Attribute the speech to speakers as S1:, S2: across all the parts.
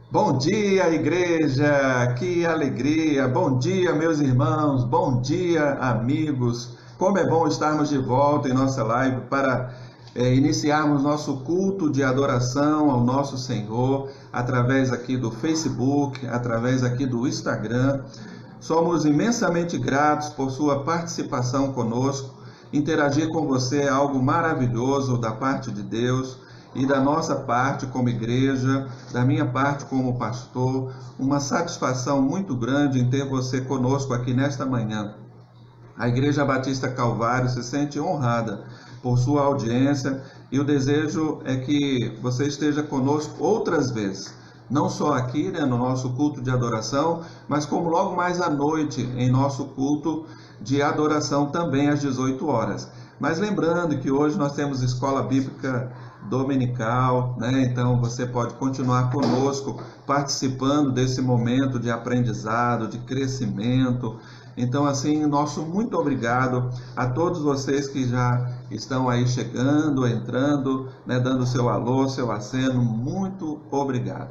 S1: Bom dia, igreja! Que alegria! Bom dia, meus irmãos! Bom dia, amigos! Como é bom estarmos de volta em nossa live para iniciarmos nosso culto de adoração ao nosso Senhor através aqui do Facebook, através aqui do Instagram. Somos imensamente gratos por sua participação conosco. Interagir com você é algo maravilhoso da parte de Deus. E da nossa parte como igreja, da minha parte como pastor, uma satisfação muito grande em ter você conosco aqui nesta manhã. A Igreja Batista Calvário se sente honrada por sua audiência e o desejo é que você esteja conosco outras vezes. Não só aqui, no nosso culto de adoração, mas como logo mais à noite em nosso culto de adoração também às 18 horas. Mas lembrando que hoje nós temos escola bíblica dominical, Então você pode continuar conosco, participando desse momento de aprendizado, de crescimento. Então, assim, nosso muito obrigado a todos vocês que já estão aí chegando, entrando, dando seu alô, seu aceno. Muito obrigado.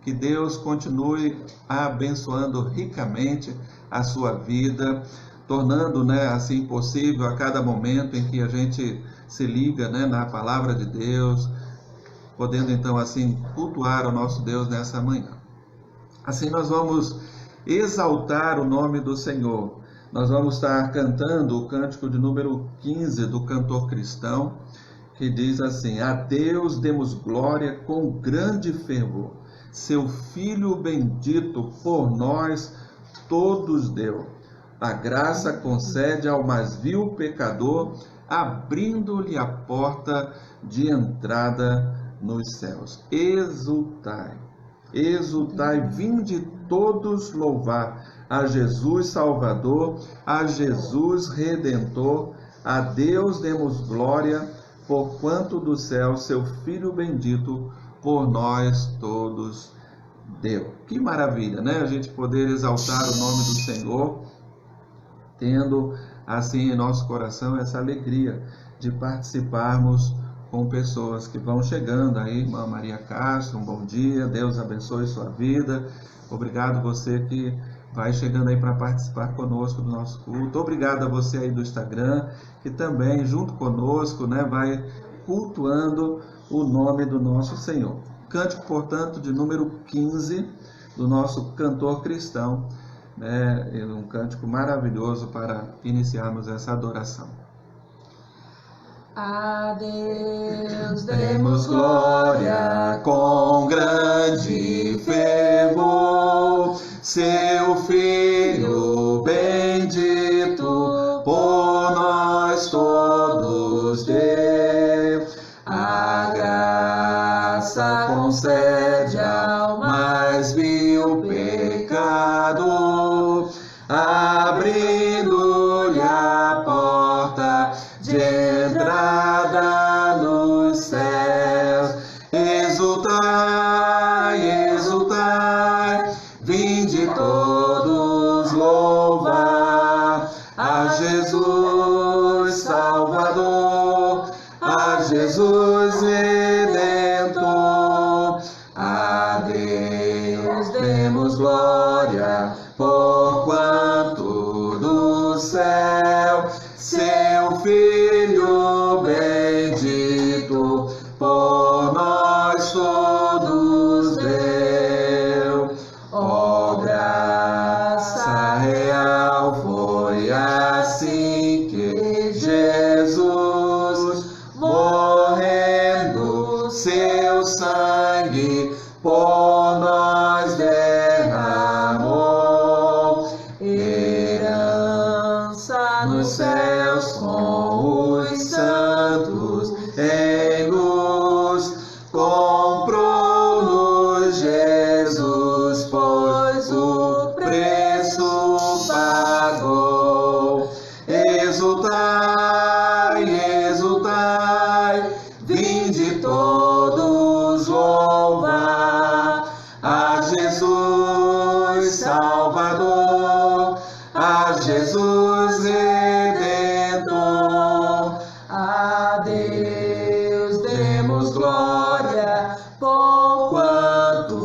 S1: Que Deus continue abençoando ricamente a sua vida, tornando, assim possível a cada momento em que a gente se liga, na palavra de Deus, podendo então assim cultuar o nosso Deus nessa manhã. Assim nós vamos exaltar o nome do Senhor. Nós vamos estar cantando o cântico de número 15 do cantor cristão, que diz assim: a Deus demos glória com grande fervor, seu Filho bendito por nós todos deu. A graça concede ao mais vil pecador, abrindo-lhe a porta de entrada nos céus. Exultai, exultai, vinde todos louvar a Jesus Salvador, a Jesus Redentor. A Deus demos glória, porquanto do céu seu Filho bendito por nós todos deu. Que maravilha, A gente poder exaltar o nome do Senhor, tendo assim em nosso coração essa alegria de participarmos com pessoas que vão chegando aí. Irmã Maria Castro, um bom dia, Deus abençoe sua vida. Obrigado você que vai chegando aí para participar conosco do nosso culto. Obrigado a você aí do Instagram, que também junto conosco, vai cultuando o nome do nosso Senhor. Cântico, portanto, de número 15 do nosso cantor cristão, um cântico maravilhoso para iniciarmos essa adoração.
S2: A Deus demos glória com grande fervor, seu Filho bendito por nós todos deu. A graça concede ao mais vil pecador, abrindo-lhe a porta de entrada nos céus. Exultai, exultai, vinde todos louvar a Jesus Salvador, a Jesus Redentor. A Deus demos glória, porquanto do céu seu Filho bendito por nós todos deu. Ó graça real, foi assim que Jesus, morrendo, seu sangue por nós derramou. Herança nos céus com os santos em luz, comprou-nos Jesus, pois o preço pagou. Exultai, exultai, vinde todos louvar a Jesus Salvador, a Jesus Redentor. A Deus demos demos glória, porquanto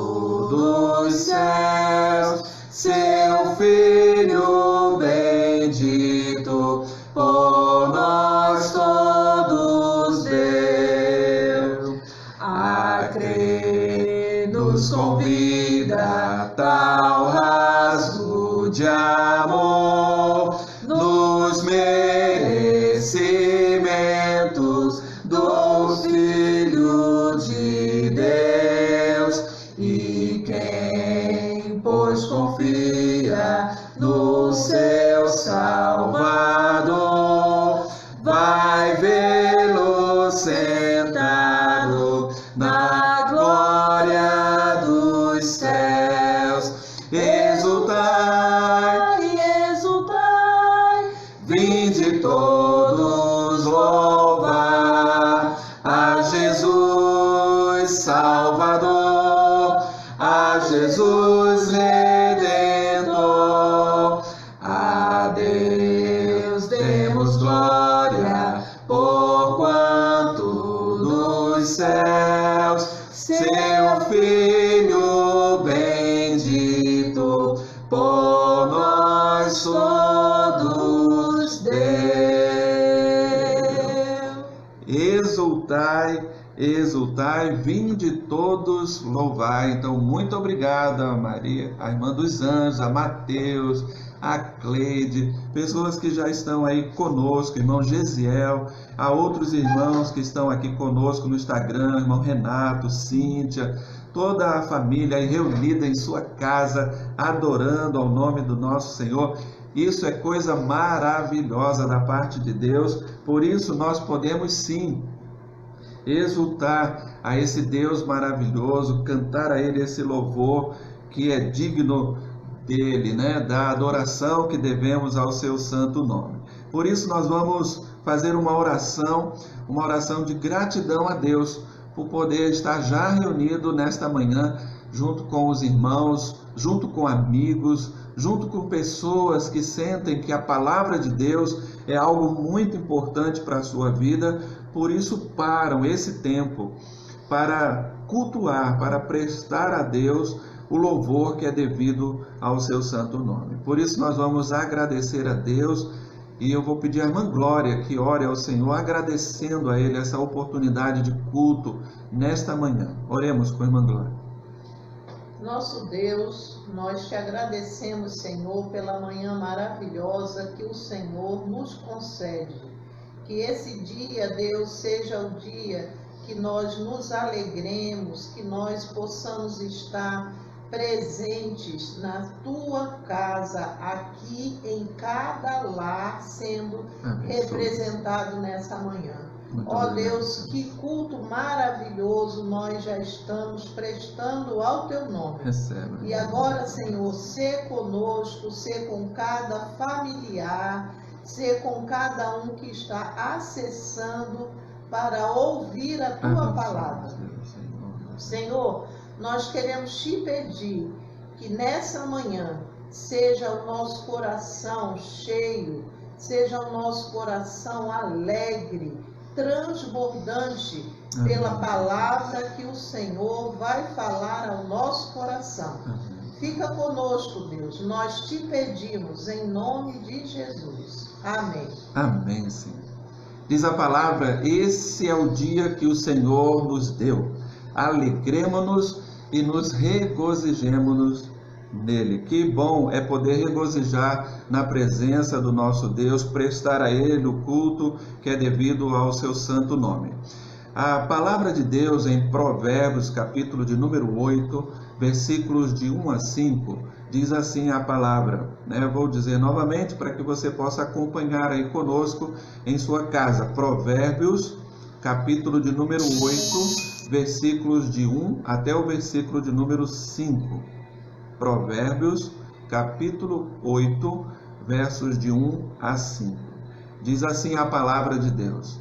S2: dos céus seu Filho bendito por nós todos deu. A crer nos convida tal rasgo de amor nos merecimentos do Filho de Deus. E quem, pois, confia no seu Salvador, vai vê-lo sentado na glória dos céus. Exultai, exultai, vinde todos louvar a Jesus Salvador, a Jesus Redentor. A Deus demos glória, porquanto dos céus seu Filho bendito por nós todos deu.
S1: Exultai, exultai, vinde todos louvai. Então, muito obrigado a Maria, a irmã dos anjos, a Mateus, a Cleide, pessoas que já estão aí conosco, irmão Gesiel, a outros irmãos que estão aqui conosco no Instagram, irmão Renato, Cíntia, toda a família aí reunida em sua casa, adorando ao nome do nosso Senhor. Isso é coisa maravilhosa da parte de Deus, por isso nós podemos sim exultar a esse Deus maravilhoso, cantar a Ele esse louvor que é digno dele, né? Da adoração que devemos ao seu santo nome. Por isso nós vamos fazer uma oração de gratidão a Deus por poder estar já reunido nesta manhã junto com os irmãos, junto com amigos, junto com pessoas que sentem que a palavra de Deus é algo muito importante para a sua vida. Por isso param esse tempo para cultuar, para prestar a Deus o louvor que é devido ao seu santo nome. Por isso nós vamos agradecer a Deus, e eu vou pedir à irmã Glória que ore ao Senhor, agradecendo a Ele essa oportunidade de culto nesta manhã. Oremos com a irmã Glória.
S3: Nosso Deus, nós te agradecemos, Senhor, pela manhã maravilhosa que o Senhor nos concede. Que esse dia, Deus, seja o dia que nós nos alegremos, que nós possamos estar presentes na tua casa, aqui em cada lar, sendo representado nessa manhã. Ó Deus, que culto maravilhoso nós já estamos prestando ao teu nome.
S1: Receba.
S3: E agora, Senhor, ser conosco, ser com cada familiar, ser com cada um que está acessando para ouvir a tua palavra. Senhor, nós queremos te pedir que nessa manhã seja o nosso coração cheio, seja o nosso coração alegre, transbordante pela palavra que o Senhor vai falar ao nosso coração. Fica conosco, Deus, nós te pedimos em nome de Jesus. Amém.
S1: Amém, Senhor. Diz a palavra: esse é o dia que o Senhor nos deu. Alegremo-nos e nos regozijemo-nos nele. Que bom é poder regozijar na presença do nosso Deus, prestar a Ele o culto que é devido ao seu santo nome. A palavra de Deus em Provérbios, capítulo de número 8, versículos de 1 a 5, diz assim a palavra, né? Eu vou dizer novamente para que você possa acompanhar aí conosco em sua casa. Provérbios, capítulo de número 8, versículos de 1 até o versículo de número 5. Provérbios, capítulo 8, versos de 1 a 5. Diz assim a palavra de Deus: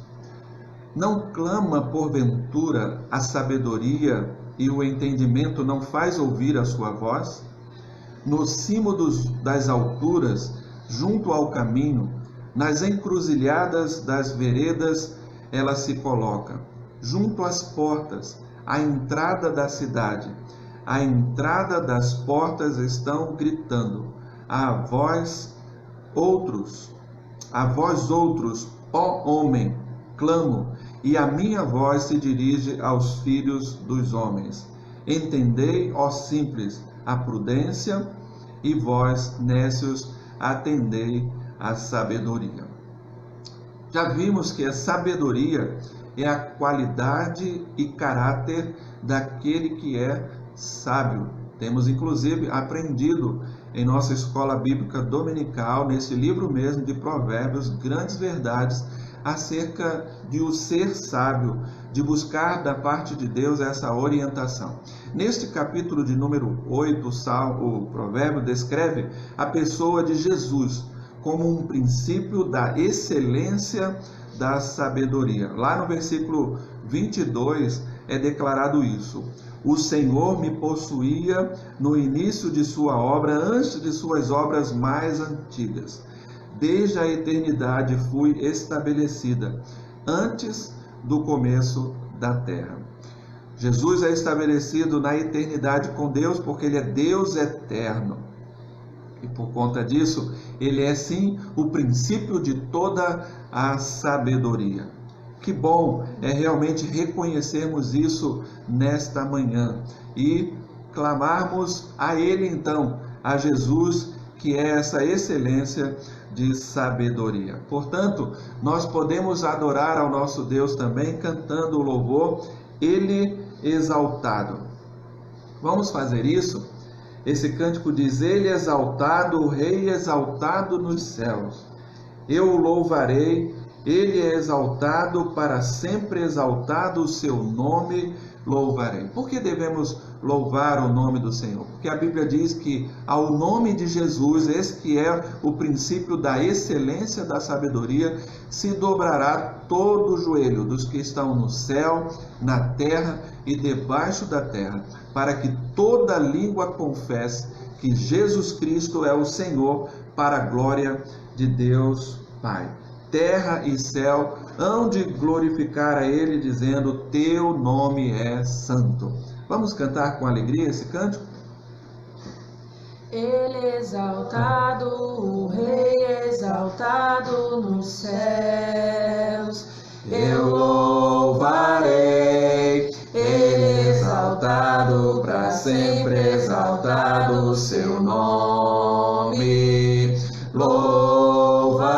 S1: não clama porventura a sabedoria e o entendimento não faz ouvir a sua voz? No cimo das alturas, junto ao caminho, nas encruzilhadas das veredas, ela se coloca. junto às portas, à entrada da cidade. À entrada das portas estão gritando: a vós outros, ó homem, clamo, e a minha voz se dirige aos filhos dos homens. Entendei, ó simples, a prudência, e vós, nécios, atendei a sabedoria. Já vimos que a sabedoria é a qualidade e caráter daquele que é sábio. Temos inclusive aprendido em nossa escola bíblica dominical, nesse livro mesmo de Provérbios, grandes verdades acerca de o ser sábio, de buscar da parte de Deus essa orientação. Neste capítulo de número 8, o provérbio descreve a pessoa de Jesus como um princípio da excelência da sabedoria. Lá no versículo 22 é declarado isso: o Senhor me possuía no início de sua obra, antes de suas obras mais antigas. Desde a eternidade fui estabelecida, antes do começo da terra. Jesus é estabelecido na eternidade com Deus, porque Ele é Deus eterno. E por conta disso, Ele é sim o princípio de toda a sabedoria. Que bom é realmente reconhecermos isso nesta manhã e clamarmos a Ele então, a Jesus, que é essa excelência de sabedoria. Portanto, nós podemos adorar ao nosso Deus também cantando o louvor Ele exaltado. Vamos fazer isso? Esse cântico diz: Ele exaltado, o Rei exaltado nos céus. Eu o louvarei, Ele é exaltado, para sempre exaltado o seu nome louvarei. Por que devemos louvar o nome do Senhor? Porque a Bíblia diz que ao nome de Jesus, esse que é o princípio da excelência da sabedoria, se dobrará todo o joelho dos que estão no céu, na terra e debaixo da terra, para que toda língua confesse que Jesus Cristo é o Senhor, para a glória de Deus Pai. Terra e céu hão de glorificar a Ele, dizendo: teu nome é santo. Vamos cantar com alegria esse cântico?
S2: Ele exaltado, o Rei exaltado nos céus. Eu louvarei, Ele exaltado, para sempre exaltado o seu nome. Louvarei,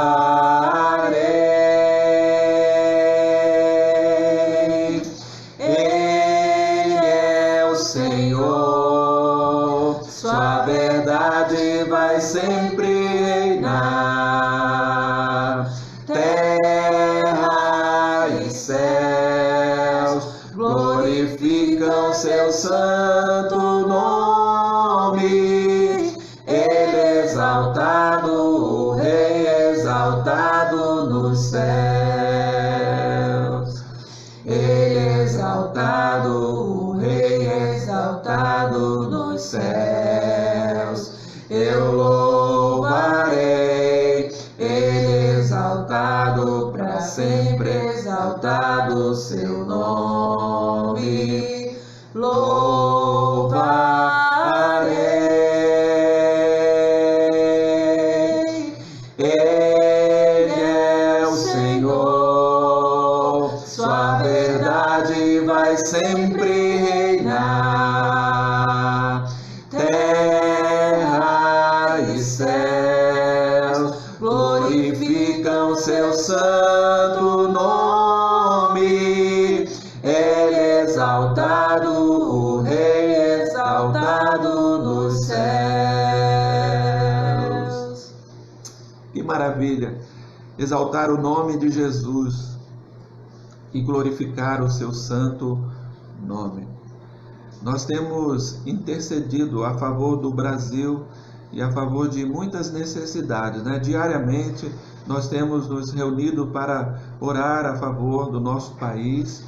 S2: Ele é o Senhor, sua verdade vai sempre reinar. Terra e céus glorificam seu santo nome. Ele exaltado, o Rei exaltado nos céus. Ele exaltado, o Rei exaltado nos céus. Eu louvarei, Ele exaltado, para sempre exaltado o seu nome. Louvarei, Ele é o Senhor, sua verdade vai sempre reinar. Terra e céus glorificam seu santo nome. Ele exaltado, o Rei exaltado nos céus.
S1: Que maravilha! Exaltar o nome de Jesus e glorificar o seu santo nome. Nós temos intercedido a favor do Brasil e a favor de muitas necessidades, né? Diariamente nós temos nos reunido para orar a favor do nosso país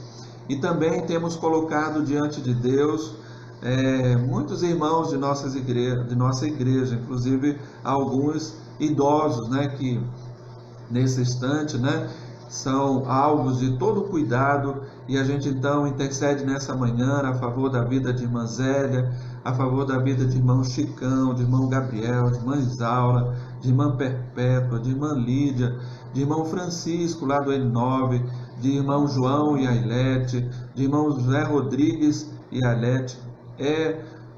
S1: e também temos colocado diante de Deus muitos irmãos de nossa igreja, inclusive alguns idosos, né? Que nesse instante, né? são alvos de todo cuidado, e a gente então intercede nessa manhã a favor da vida de irmã Zélia, a favor da vida de irmão Chicão, de irmão Gabriel, de irmã Isaura, de irmã Perpétua, de irmã Lídia, de irmão Francisco lá do N9, de irmão João e Ailete, de irmão José Rodrigues e Ailete.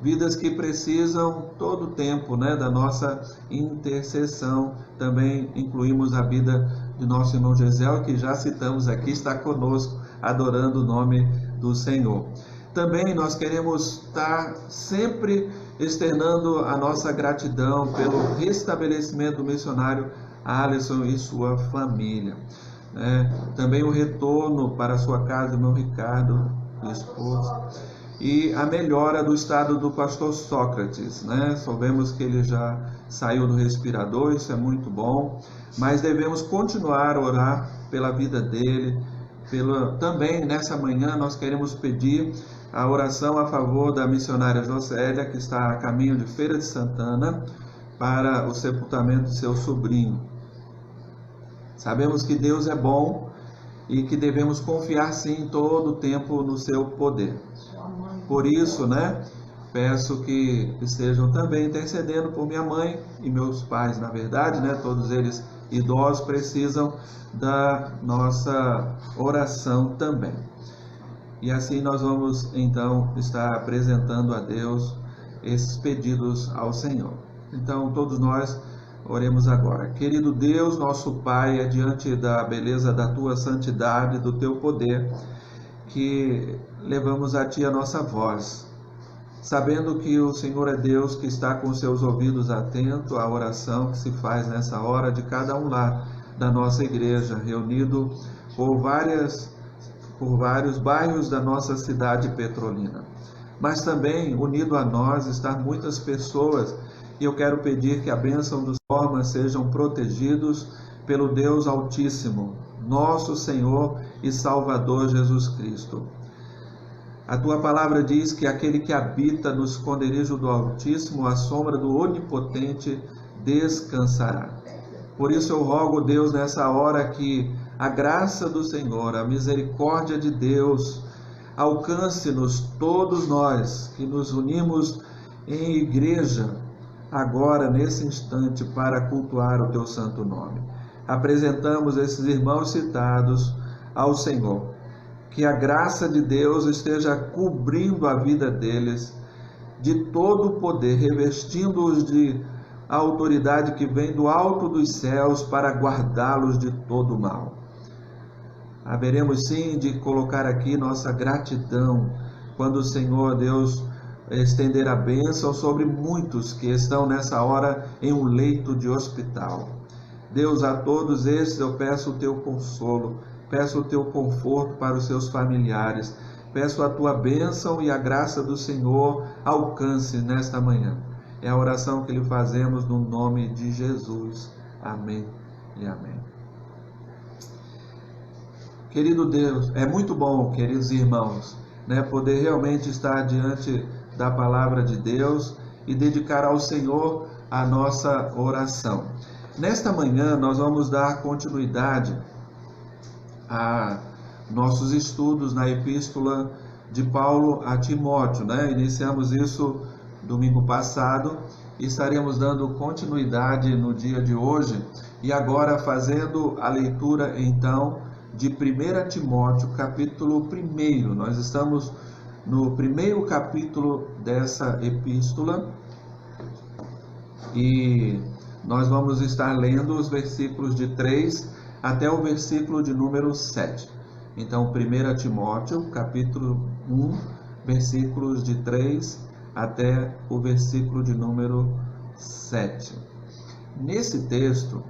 S1: Vidas que precisam todo o tempo, né, da nossa intercessão. Também incluímos a vida de nosso irmão Gisel, que já citamos aqui, está conosco, adorando o nome do Senhor. Também nós queremos estar sempre externando a nossa gratidão pelo restabelecimento do missionário Alisson e sua família. Também o retorno para a sua casa do meu Ricardo, do esposo, e a melhora do estado do pastor Sócrates, né? Soubemos que ele já saiu do respirador, isso é muito bom, mas devemos continuar a orar pela vida dele. Também nessa manhã nós queremos pedir a oração a favor da missionária Josélia, que está a caminho de Feira de Santana, para o sepultamento de seu sobrinho. Sabemos que Deus é bom e que devemos confiar sim todo o tempo no seu poder. Por isso, peço que estejam também intercedendo por minha mãe e meus pais, na verdade, todos eles idosos, precisam da nossa oração também. E assim nós vamos então estar apresentando a Deus esses pedidos ao Senhor. Então todos nós oremos agora. Querido Deus, nosso Pai, diante da beleza da Tua santidade, do Teu poder, que levamos a Ti a nossa voz, sabendo que o Senhor é Deus que está com seus ouvidos atentos à oração que se faz nessa hora de cada um lá da nossa igreja, reunido por vários bairros da nossa cidade petrolina. Mas também, unido a nós, estão muitas pessoas, e eu quero pedir que a bênção dos formas sejam protegidos pelo Deus Altíssimo, nosso Senhor e Salvador Jesus Cristo. A Tua palavra diz que aquele que habita no esconderijo do Altíssimo, à sombra do Onipotente, descansará. Por isso eu rogo, Deus, nessa hora que a graça do Senhor, a misericórdia de Deus, alcance-nos todos nós que nos unimos em igreja, agora, nesse instante, para cultuar o Teu santo nome. Apresentamos esses irmãos citados ao Senhor. Que a graça de Deus esteja cobrindo a vida deles de todo o poder, revestindo-os de autoridade que vem do alto dos céus para guardá-los de todo o mal. Haveremos sim de colocar aqui nossa gratidão quando o Senhor Deus estender a bênção sobre muitos que estão nessa hora em um leito de hospital. Deus, a todos esses eu peço o Teu consolo, peço o Teu conforto para os seus familiares, peço a Tua bênção e a graça do Senhor alcance nesta manhã. É a oração que lhe fazemos no nome de Jesus. Amém e amém. Querido Deus, é muito bom, queridos irmãos, poder realmente estar diante da palavra de Deus e dedicar ao Senhor a nossa oração. Nesta manhã nós vamos dar continuidade a nossos estudos na epístola de Paulo a Timóteo, Iniciamos isso domingo passado e estaremos dando continuidade no dia de hoje e agora fazendo a leitura então de 1 Timóteo, capítulo 1. Nós estamos no primeiro capítulo dessa epístola e nós vamos estar lendo os versículos de 3 até o versículo de número 7. Então, 1 Timóteo, capítulo 1, versículos de 3 até o versículo de número 7. Nesse texto,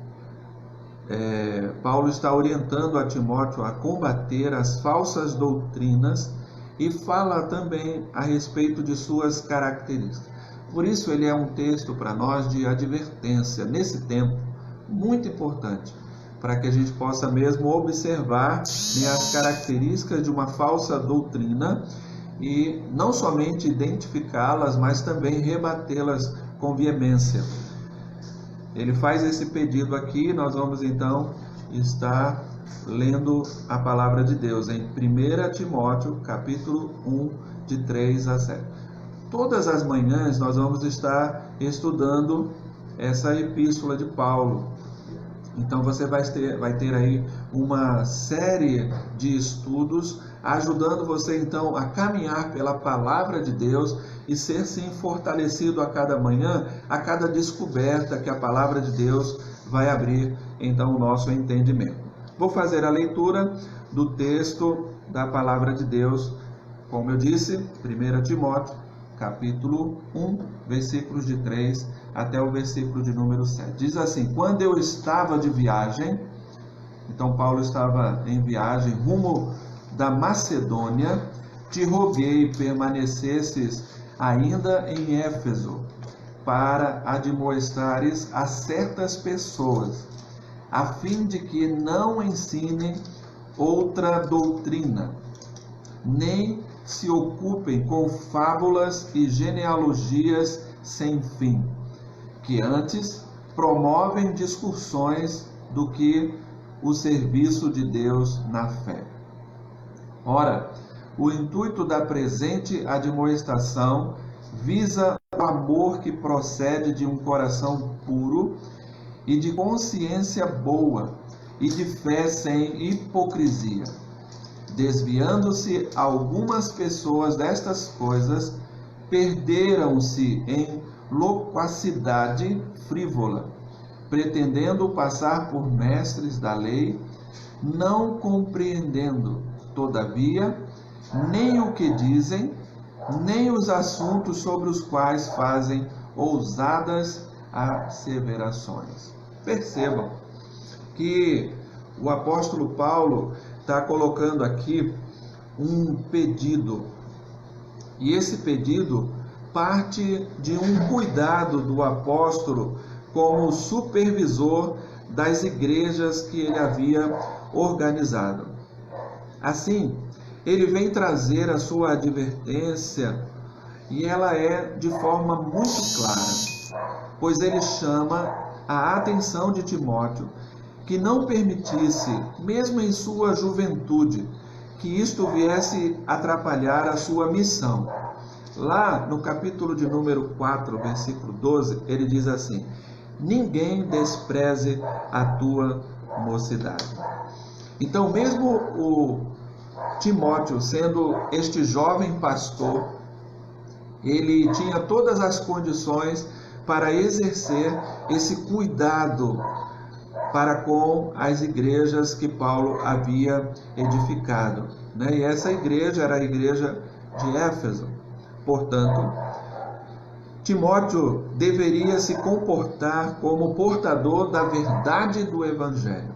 S1: Paulo está orientando a Timóteo a combater as falsas doutrinas e fala também a respeito de suas características. Por isso ele é um texto para nós de advertência, nesse tempo, muito importante, para que a gente possa mesmo observar as características de uma falsa doutrina e não somente identificá-las, mas também rebatê-las com veemência. Ele faz esse pedido aqui, nós vamos então estar lendo a palavra de Deus em 1 Timóteo, capítulo 1, de 3 a 7. Todas as manhãs nós vamos estar estudando essa epístola de Paulo. Então você vai ter aí uma série de estudos ajudando você então a caminhar pela palavra de Deus e ser sim fortalecido a cada manhã, a cada descoberta que a palavra de Deus vai abrir então o nosso entendimento. Vou fazer a leitura do texto da palavra de Deus, como eu disse, 1 Timóteo, capítulo 1, versículos de 3 até o versículo de número 7. Diz assim: quando eu estava de viagem, então Paulo estava em viagem rumo da Macedônia, te roguei permanecesses ainda em Éfeso, para admoestares a certas pessoas, a fim de que não ensinem outra doutrina, nem se ocupem com fábulas e genealogias sem fim, que antes promovem discussões do que o serviço de Deus na fé. Ora, o intuito da presente admoestação visa o amor que procede de um coração puro e de consciência boa e de fé sem hipocrisia. Desviando-se algumas pessoas destas coisas, perderam-se em loquacidade frívola, pretendendo passar por mestres da lei, não compreendendo, todavia, nem o que dizem, nem os assuntos sobre os quais fazem ousadas asseverações. Percebam que o apóstolo Paulo está colocando aqui um pedido, e esse pedido parte de um cuidado do apóstolo como supervisor das igrejas que ele havia organizado. Assim, ele vem trazer a sua advertência, e ela é de forma muito clara, pois ele chama a atenção de Timóteo que não permitisse, mesmo em sua juventude, que isto viesse atrapalhar a sua missão. Lá no capítulo de número 4, versículo 12, ele diz assim: ninguém despreze a tua mocidade. Então, mesmo o Timóteo, sendo este jovem pastor, ele tinha todas as condições para exercer esse cuidado para com as igrejas que Paulo havia edificado, né? E essa igreja era a igreja de Éfeso. Portanto, Timóteo deveria se comportar como portador da verdade do Evangelho.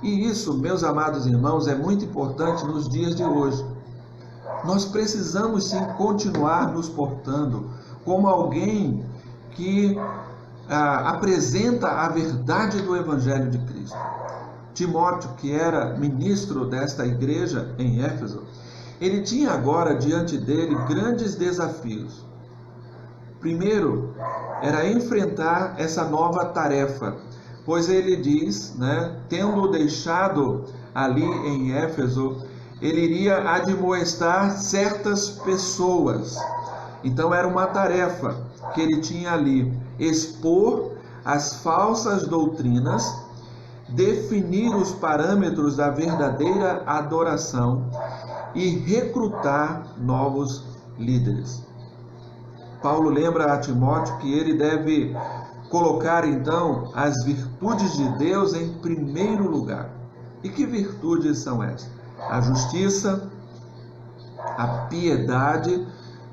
S1: E isso, meus amados irmãos, é muito importante nos dias de hoje. Nós precisamos sim continuar nos portando como alguém que apresenta a verdade do Evangelho de Cristo. Timóteo, que era ministro desta igreja em Éfeso, ele tinha agora diante dele grandes desafios. Primeiro, era enfrentar essa nova tarefa, pois ele diz, tendo deixado ali em Éfeso, ele iria admoestar certas pessoas. Então era uma tarefa que ele tinha ali: expor as falsas doutrinas, definir os parâmetros da verdadeira adoração e recrutar novos líderes. Paulo lembra a Timóteo que ele deve colocar então as virtudes de Deus em primeiro lugar. E que virtudes são essas? A justiça, a piedade,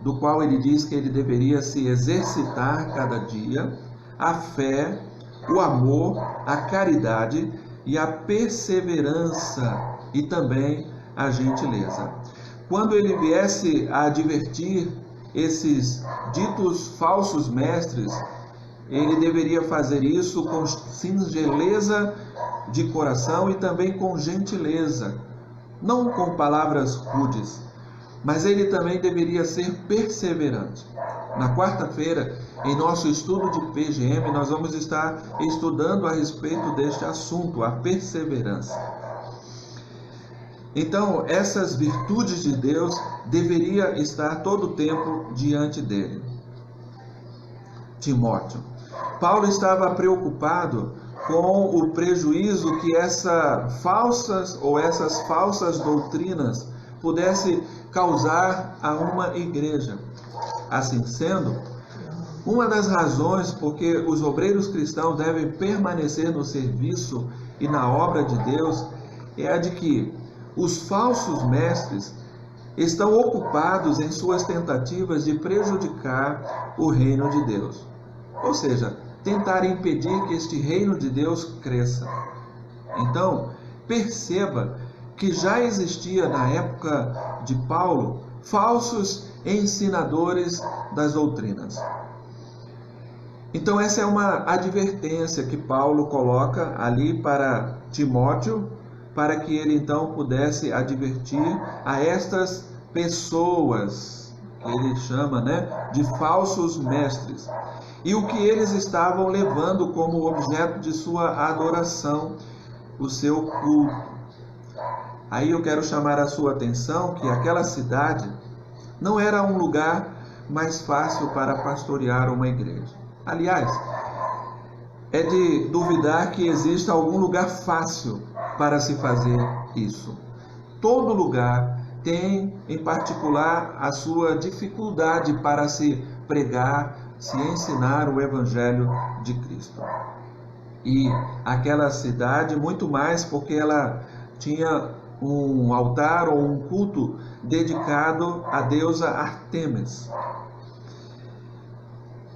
S1: do qual ele diz que ele deveria se exercitar cada dia, a fé, o amor, a caridade e a perseverança e também a gentileza. Quando ele viesse a advertir esses ditos falsos mestres, ele deveria fazer isso com singeleza de coração e também com gentileza, não com palavras rudes, mas ele também deveria ser perseverante. Na quarta-feira, em nosso estudo de PGM, nós vamos estar estudando a respeito deste assunto, a perseverança. Então, essas virtudes de Deus deveria estar todo o tempo diante dele. Timóteo. Paulo estava preocupado com o prejuízo que essas falsas doutrinas pudesse causar a uma igreja. Assim sendo, uma das razões porque os obreiros cristãos devem permanecer no serviço e na obra de Deus é a de que os falsos mestres estão ocupados em suas tentativas de prejudicar o reino de Deus. Ou seja, tentar impedir que este reino de Deus cresça. Então, perceba que já existia na época de Paulo falsos ensinadores das doutrinas. Então, essa é uma advertência que Paulo coloca ali para Timóteo, para que ele então pudesse advertir a estas pessoas, que ele chama, de falsos mestres, e o que eles estavam levando como objeto de sua adoração, o seu culto. Aí eu quero chamar a sua atenção que aquela cidade não era um lugar mais fácil para pastorear uma igreja. Aliás, é de duvidar que exista algum lugar fácil para se fazer isso. Todo lugar tem, em particular, a sua dificuldade para se pregar, se ensinar o Evangelho de Cristo. E aquela cidade, muito mais porque ela tinha um altar ou um culto dedicado à deusa Ártemis.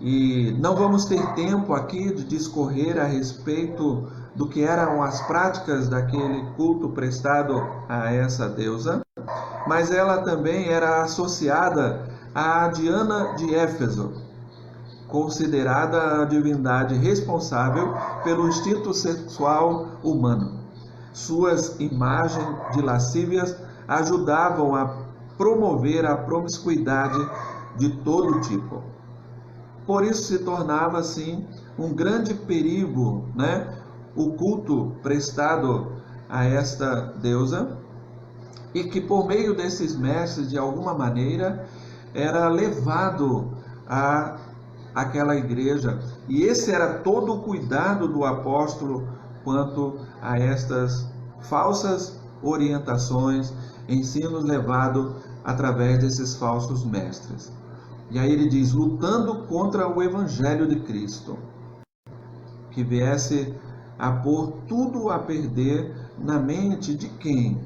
S1: E não vamos ter tempo aqui de discorrer a respeito do que eram as práticas daquele culto prestado a essa deusa, mas ela também era associada a Diana de Éfeso, considerada a divindade responsável pelo instinto sexual humano. Suas imagens de lascívias ajudavam a promover a promiscuidade de todo tipo. Por isso se tornava assim um grande perigo, o culto prestado a esta deusa, e que por meio desses mestres, de alguma maneira, era levado a aquela igreja. E esse era todo o cuidado do apóstolo quanto a estas falsas orientações, ensinos levados através desses falsos mestres. E aí ele diz, lutando contra o Evangelho de Cristo, que viesse a pôr tudo a perder na mente de quem?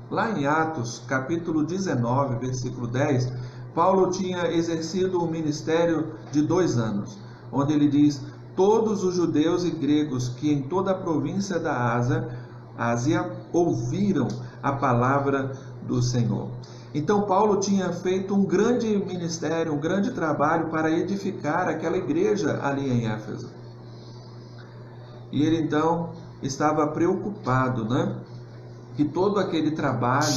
S1: Lá em Atos, capítulo 19, versículo 10, Paulo tinha exercido o ministério de 2 anos, onde ele diz, todos os judeus e gregos que em toda a província da Ásia ouviram a palavra do Senhor. Então Paulo tinha feito um grande ministério, um grande trabalho para edificar aquela igreja ali em Éfeso. E ele então estava preocupado, que todo aquele trabalho,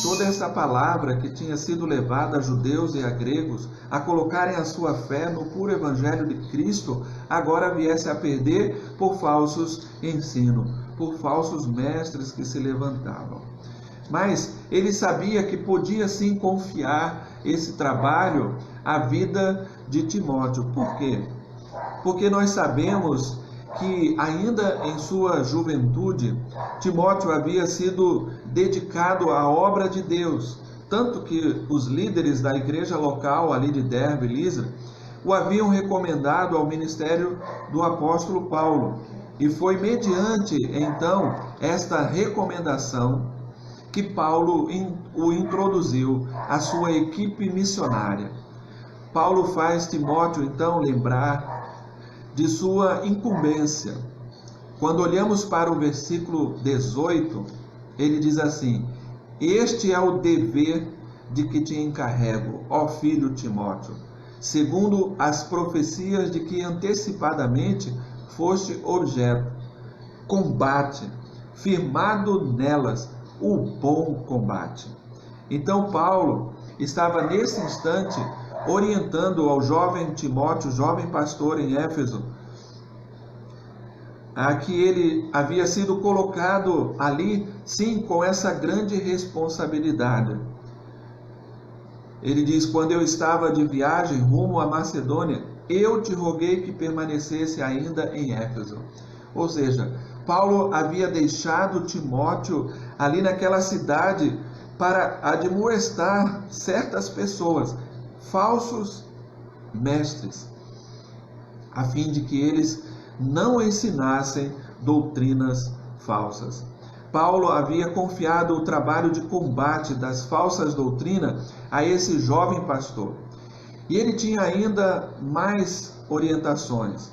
S1: toda essa palavra que tinha sido levada a judeus e a gregos a colocarem a sua fé no puro Evangelho de Cristo, agora viesse a perder por falsos ensinos, por falsos mestres que se levantavam. Mas ele sabia que podia sim confiar esse trabalho à vida de Timóteo. Por quê? Porque nós sabemos que ainda em sua juventude, Timóteo havia sido dedicado à obra de Deus, tanto que os líderes da igreja local ali de Derbe e Listra o haviam recomendado ao ministério do apóstolo Paulo. E foi mediante, então, esta recomendação que Paulo o introduziu à sua equipe missionária. Paulo faz Timóteo, então, lembrar de sua incumbência. Quando olhamos para o versículo 18, ele diz assim, este é o dever de que te encarrego, ó filho Timóteo, segundo as profecias de que antecipadamente foste objeto. Combate, firmado nelas, o bom combate. Então Paulo estava nesse instante orientando ao jovem Timóteo, jovem pastor em Éfeso, que ele havia sido colocado ali, sim, com essa grande responsabilidade. Ele diz: quando eu estava de viagem rumo à Macedônia, eu te roguei que permanecesse ainda em Éfeso. Ou seja, Paulo havia deixado Timóteo ali naquela cidade para admoestar certas pessoas, falsos mestres, a fim de que eles não ensinassem doutrinas falsas. Paulo havia confiado o trabalho de combate das falsas doutrinas a esse jovem pastor. E ele tinha ainda mais orientações.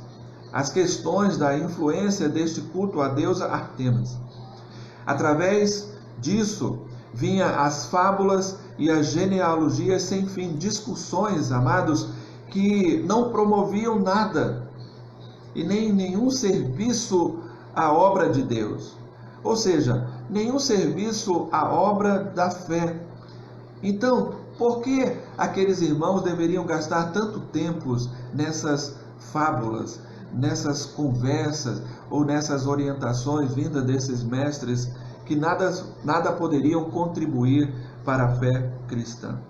S1: As questões da influência deste culto à deusa Ártemis. Através disso, vinha as fábulas e as genealogias sem fim, discussões, amados, que não promoviam nada e nem nenhum serviço à obra de Deus. Ou seja, nenhum serviço à obra da fé. Então, por que aqueles irmãos deveriam gastar tanto tempo nessas fábulas, nessas conversas ou nessas orientações vindas desses mestres que nada poderiam contribuir para a fé cristã?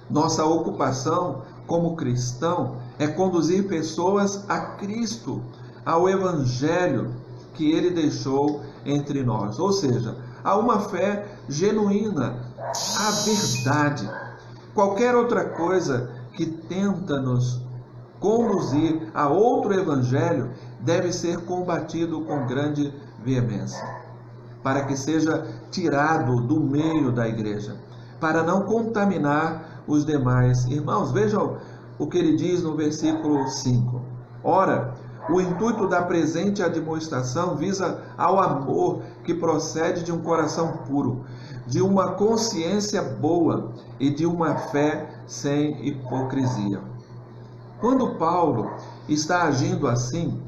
S1: Nossa ocupação como cristão é conduzir pessoas a Cristo, ao Evangelho que Ele deixou entre nós. Ou seja, a uma fé genuína, a verdade. Qualquer outra coisa que tenta nos conduzir a outro Evangelho deve ser combatido com grande veemência, para que seja tirado do meio da igreja, para não contaminar os demais irmãos. Vejam o que ele diz no versículo 5. Ora, o intuito da presente admoestação visa ao amor que procede de um coração puro, de uma consciência boa e de uma fé sem hipocrisia. Quando Paulo está agindo assim,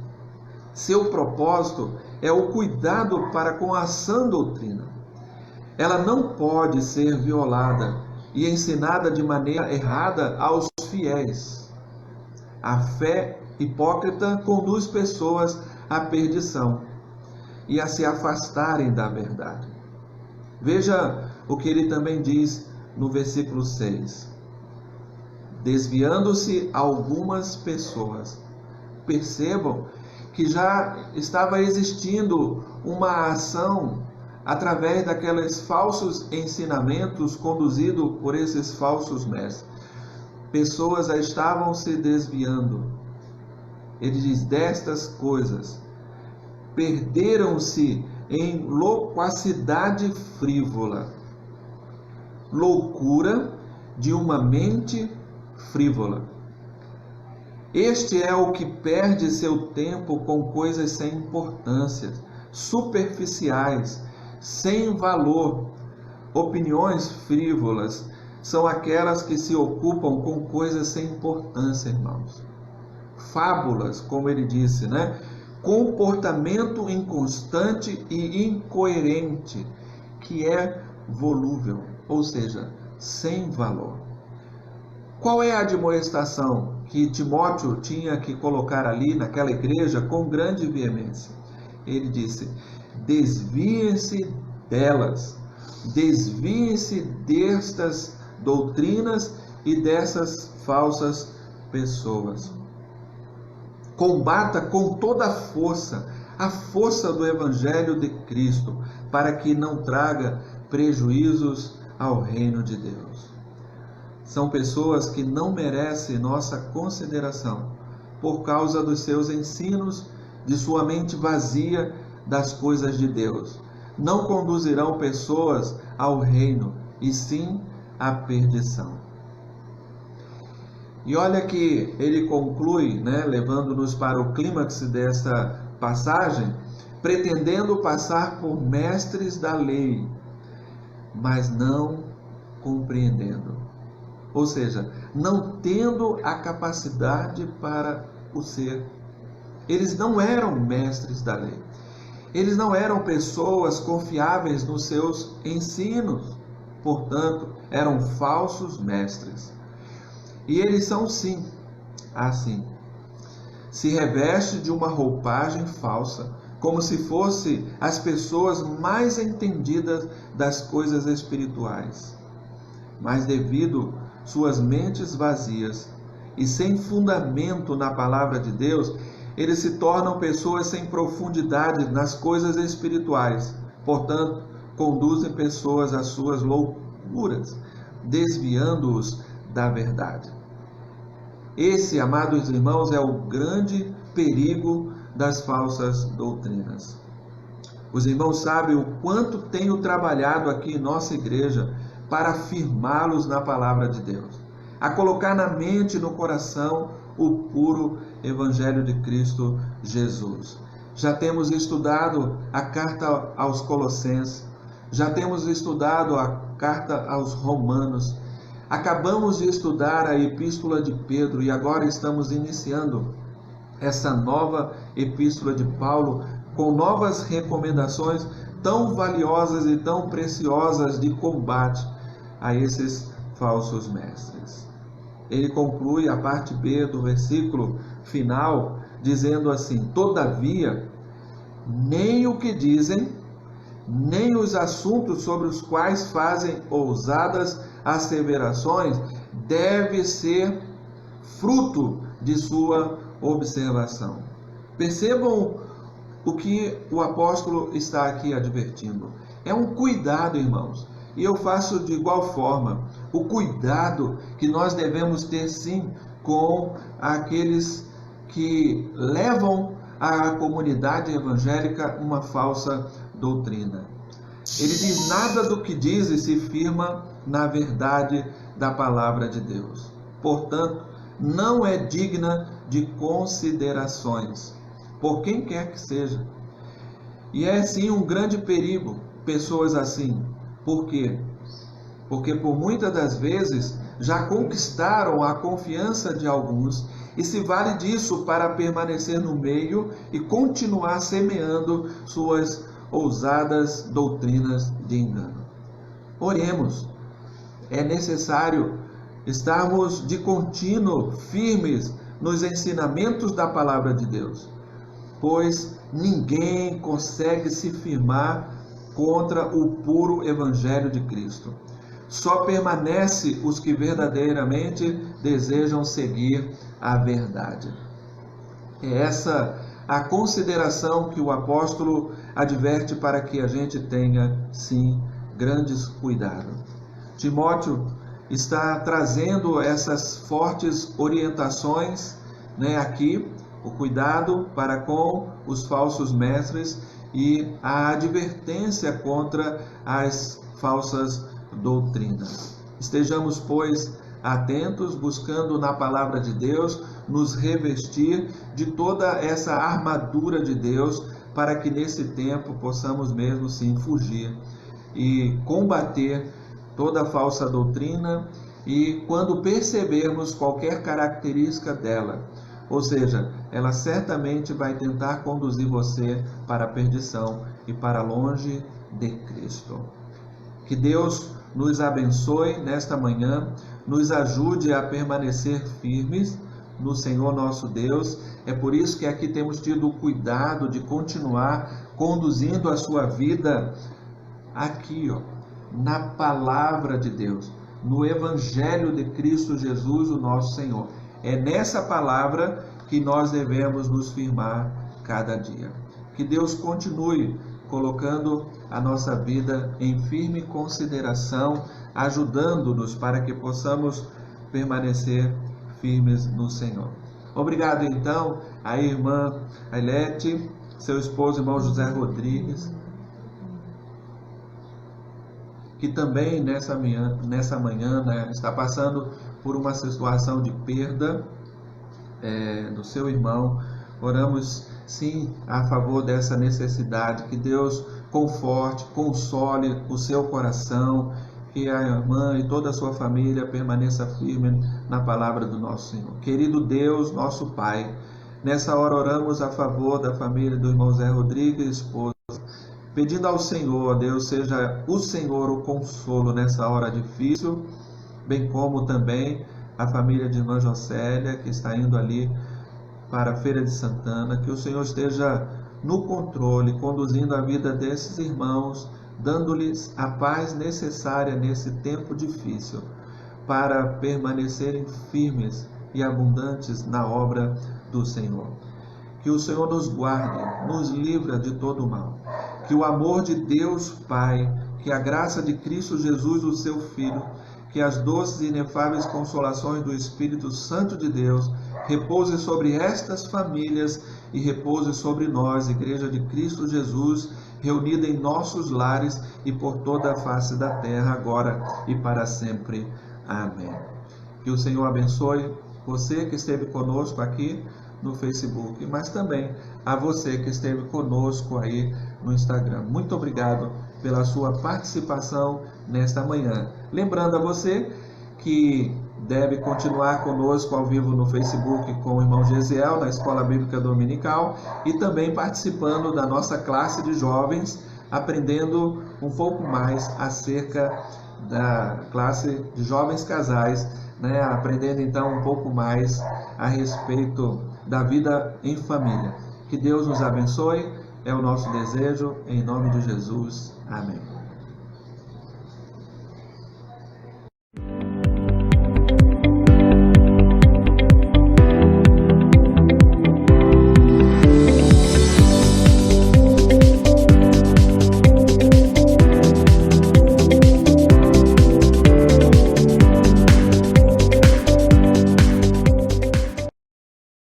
S1: seu propósito é o cuidado para com a sã doutrina. Ela não pode ser violada e ensinada de maneira errada aos fiéis. A fé hipócrita conduz pessoas à perdição e a se afastarem da verdade. Veja o que ele também diz no versículo 6. Desviando-se algumas pessoas. Percebam que já estava existindo uma ação através daqueles falsos ensinamentos conduzidos por esses falsos mestres. Pessoas já estavam se desviando. Ele diz: destas coisas perderam-se em loquacidade frívola, loucura de uma mente frívola. Este é o que perde seu tempo com coisas sem importância, superficiais, sem valor. Opiniões frívolas são aquelas que se ocupam com coisas sem importância, irmãos. Fábulas, como ele disse, né? Comportamento inconstante e incoerente, que é volúvel, ou seja, sem valor. Qual é a admoestação que Timóteo tinha que colocar ali naquela igreja com grande veemência? Ele disse: desviem-se delas, desviem-se destas doutrinas e dessas falsas pessoas. Combata com toda a força do Evangelho de Cristo, para que não traga prejuízos ao reino de Deus. São pessoas que não merecem nossa consideração por causa dos seus ensinos, de sua mente vazia das coisas de Deus. Não conduzirão pessoas ao reino, e sim à perdição. E olha que ele conclui, levando-nos para o clímax desta passagem, pretendendo passar por mestres da lei, mas não compreendendo. Ou seja, não tendo a capacidade para o ser. Eles não eram mestres da lei. Eles não eram pessoas confiáveis nos seus ensinos. Portanto, eram falsos mestres. E eles são sim, assim. se reveste de uma roupagem falsa, como se fosse as pessoas mais entendidas das coisas espirituais. Mas devido suas mentes vazias e sem fundamento na palavra de Deus, eles se tornam pessoas sem profundidade nas coisas espirituais. Portanto, conduzem pessoas às suas loucuras, desviando-os da verdade. Esse, amados irmãos, é o grande perigo das falsas doutrinas. Os irmãos sabem o quanto tenho trabalhado aqui em nossa igreja para afirmá-los na palavra de Deus, a colocar na mente e no coração o puro Evangelho de Cristo Jesus. Já temos estudado a carta aos Colossenses, já temos estudado a carta aos Romanos, acabamos de estudar a epístola de Pedro e agora estamos iniciando essa nova epístola de Paulo com novas recomendações tão valiosas e tão preciosas de combate a esses falsos mestres. Ele conclui a parte B do versículo final dizendo assim: todavia, nem o que dizem, nem os assuntos sobre os quais fazem ousadas asseverações deve ser fruto de sua observação. Percebam o que o apóstolo está aqui advertindo. É um cuidado, irmãos. E eu faço de igual forma o cuidado que nós devemos ter sim com aqueles que levam à comunidade evangélica uma falsa doutrina. Ele diz: nada do que diz e se firma na verdade da palavra de Deus. Portanto, não é digna de considerações, por quem quer que seja. E é sim um grande perigo pessoas assim. Por quê? Porque por muitas das vezes já conquistaram a confiança de alguns e se vale disso para permanecer no meio e continuar semeando suas ousadas doutrinas de engano. Oremos. É necessário estarmos de contínuo firmes nos ensinamentos da palavra de Deus, pois ninguém consegue se firmar contra o puro Evangelho de Cristo. Só permanece os que verdadeiramente desejam seguir a verdade. É essa a consideração que o apóstolo adverte para que a gente tenha, sim, grandes cuidados. Timóteo está trazendo essas fortes orientações, aqui, o cuidado para com os falsos mestres e a advertência contra as falsas doutrinas. Estejamos, pois, atentos, buscando na palavra de Deus nos revestir de toda essa armadura de Deus, para que nesse tempo possamos mesmo sim fugir e combater toda falsa doutrina, e quando percebermos qualquer característica dela, ou seja, ela certamente vai tentar conduzir você para a perdição e para longe de Cristo. Que Deus nos abençoe nesta manhã, nos ajude a permanecer firmes no Senhor nosso Deus. É por isso que aqui temos tido o cuidado de continuar conduzindo a sua vida aqui, na palavra de Deus, no Evangelho de Cristo Jesus, o nosso Senhor. É nessa palavra que nós devemos nos firmar cada dia. Que Deus continue colocando a nossa vida em firme consideração, ajudando-nos para que possamos permanecer firmes no Senhor. Obrigado então à irmã Ailete, seu esposo, irmão José Rodrigues, que também nessa manhã está passando por uma situação de perda do seu irmão. Oramos sim a favor dessa necessidade, que Deus conforte, console o seu coração, que a irmã e toda a sua família permaneça firme na palavra do nosso Senhor. Querido Deus, nosso Pai, nessa hora oramos a favor da família do irmão Zé Rodrigues, esposa, pedindo ao Senhor, Deus, seja o Senhor o consolo nessa hora difícil, bem como também a família de irmã Jocélia, que está indo ali para a Feira de Santana, que o Senhor esteja no controle, conduzindo a vida desses irmãos, dando-lhes a paz necessária nesse tempo difícil, para permanecerem firmes e abundantes na obra do Senhor. Que o Senhor nos guarde, nos livre de todo mal. Que o amor de Deus Pai, que a graça de Cristo Jesus, o seu Filho, que as doces e inefáveis consolações do Espírito Santo de Deus repouse sobre estas famílias e repouse sobre nós, Igreja de Cristo Jesus, reunida em nossos lares e por toda a face da terra, agora e para sempre. Amém. Que o Senhor abençoe você que esteve conosco aqui no Facebook, mas também a você que esteve conosco aí no Instagram. Muito obrigado pela sua participação nesta manhã. Lembrando a você que deve continuar conosco ao vivo no Facebook com o irmão Gesiel, na Escola Bíblica Dominical, e também participando da nossa classe de jovens, aprendendo um pouco mais acerca da classe de jovens casais, né? Aprendendo então um pouco mais a respeito da vida em família. Que Deus nos abençoe, é o nosso desejo, em nome de Jesus. Amém.